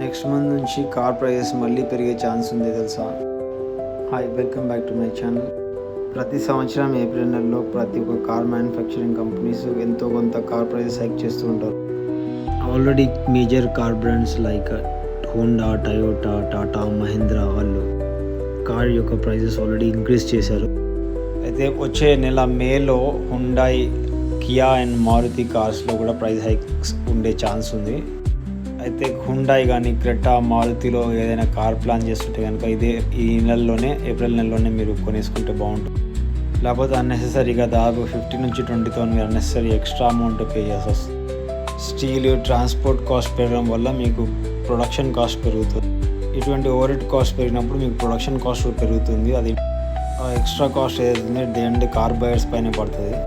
Next month నుంచి car prices మళ్ళీ పెరిగే ఛాన్స్ ఉంది తెలుసా. Hi, welcome back to my channel. ప్రతి సంవత్సరం ఏప్రిల్ నెలలో ప్రతి ఒక్క కార్ మ్యానుఫ్యాక్చరింగ్ కంపెనీస్ ఎంతో కొంత కార్ ప్రైజెస్ హైక్ చేస్తూ ఉంటారు. Already major car brands like Honda, Toyota, Tata, Mahindra వాళ్ళు కార్ యొక్క ప్రైజెస్ ఆల్రెడీ ఇంక్రీజ్ చేశారు. అయితే వచ్చే నెల మేలో హుండాయ్, కియా అండ్ మారుతి కార్స్లో కూడా ప్రైస్ హైక్స్ ఉండే ఛాన్స్ ఉంది. అయితే హుండాయ్ కానీ క్రెటా, మారుతిలో ఏదైనా కార్ ప్లాన్ చేస్తుంటే కనుక ఈ నెలలోనే, ఏప్రిల్ నెలలోనే మీరు కొనేసుకుంటే బాగుంటుంది. లేకపోతే అన్నెసెసరీగా దాదాపు 15 నుంచి 20,000 మీరు అన్నెసరీ ఎక్స్ట్రా అమౌంట్ పే చేసి వస్తుంది. స్టీల్, ట్రాన్స్పోర్ట్ కాస్ట్ పెరగడం వల్ల మీకు ప్రొడక్షన్ కాస్ట్ పెరుగుతుంది. ఇటువంటి ఓవర్ హెడ్ కాస్ట్ పెరిగినప్పుడు మీకు ప్రొడక్షన్ కాస్ట్ పెరుగుతుంది. అది ఎక్స్ట్రా కాస్ట్ ఏదైతే దేంటే కార్ బయర్స్ పైన పడుతుంది.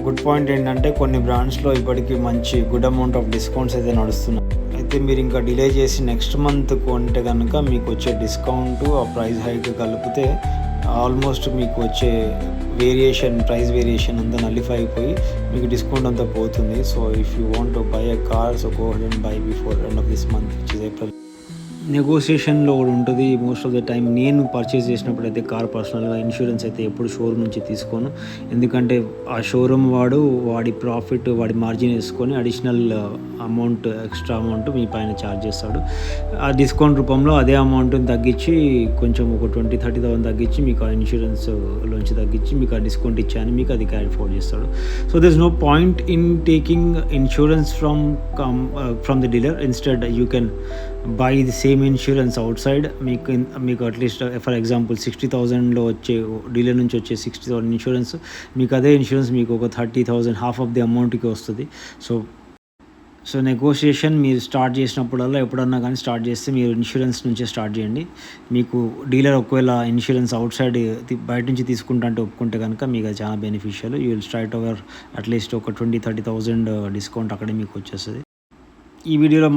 గుడ్ పాయింట్ ఏంటంటే కొన్ని బ్రాండ్స్లో ఇప్పటికీ మంచి గుడ్ అమౌంట్ ఆఫ్ డిస్కౌంట్స్ అయితే నడుస్తున్నాయి. అయితే మీరు ఇంకా డిలే చేసి నెక్స్ట్ మంత్ కొంటే కనుక మీకు వచ్చే డిస్కౌంట్, ఆ ప్రైస్ హైక్ కలిపితే ఆల్మోస్ట్ మీకు వచ్చే ప్రైస్ వేరియేషన్ అంతా నలిఫై అయిపోయి మీకు డిస్కౌంట్ అంతా పోతుంది. So if you want to buy a car, so go ahead and buy before end of this month, which is April. నెగోసియేషన్లో కూడా ఉంటుంది మోస్ట్ ఆఫ్ ద టైం. నేను పర్చేస్ చేసినప్పుడు అయితే కార్ పర్సనల్గా ఇన్సూరెన్స్ అయితే ఎప్పుడు షోరూమ్ నుంచి తీసుకోను. ఎందుకంటే ఆ షోరూమ్ వాడి ప్రాఫిట్, వాడి మార్జిన్ వేసుకొని అడిషనల్ అమౌంట్, ఎక్స్ట్రా అమౌంట్ మీ పైన ఛార్జ్ చేస్తాడు. ఆ డిస్కౌంట్ రూపంలో అదే అమౌంట్ని తగ్గించి కొంచెం ఒక 20-30,000 తగ్గించి మీకు ఆ ఇన్సూరెన్స్లోంచి తగ్గించి మీకు ఆ డిస్కౌంట్ ఇచ్చాయని మీకు అది క్యారీ ఫార్వర్డ్ చేస్తాడు. So there is no point in taking insurance from the dealer. Instead you can buy the same insurance outside. మీకు అట్లీస్ట్ ఫర్ ఎగ్జాంపుల్ 60,000లో వచ్చే డీలర్ నుంచి వచ్చే 60,000 ఇన్సూరెన్స్, మీకు అదే ఇన్సూరెన్స్ మీకు ఒక 30,000, హాఫ్ ఆఫ్ ది అమౌంట్కి వస్తుంది. సో నెగోషియేషన్ మీరు స్టార్ట్ చేసినప్పుడల్లా, ఎప్పుడన్నా కానీ స్టార్ట్ చేస్తే మీరు ఇన్సూరెన్స్ నుంచే స్టార్ట్ చేయండి. మీకు డీలర్ ఒకవేళ ఇన్సూరెన్స్ అవుట్ సైడ్ బయట నుంచి తీసుకుంటా అంటే ఒప్పుకుంటే కనుక మీకు అది చాలా beneficial. You will straight over at least ఒక 20-30,000 డిస్కౌంట్ అక్కడే మీకు వచ్చేస్తుంది. ఈ వీడియోలో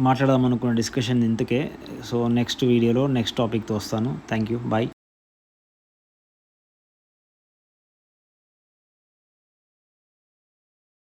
మాట్లాడదాం అనుకున్న డిస్కషన్ ఇంతకే. సో నెక్స్ట్ వీడియోలో నెక్స్ట్ టాపిక్తో వస్తాను. Thank you, bye.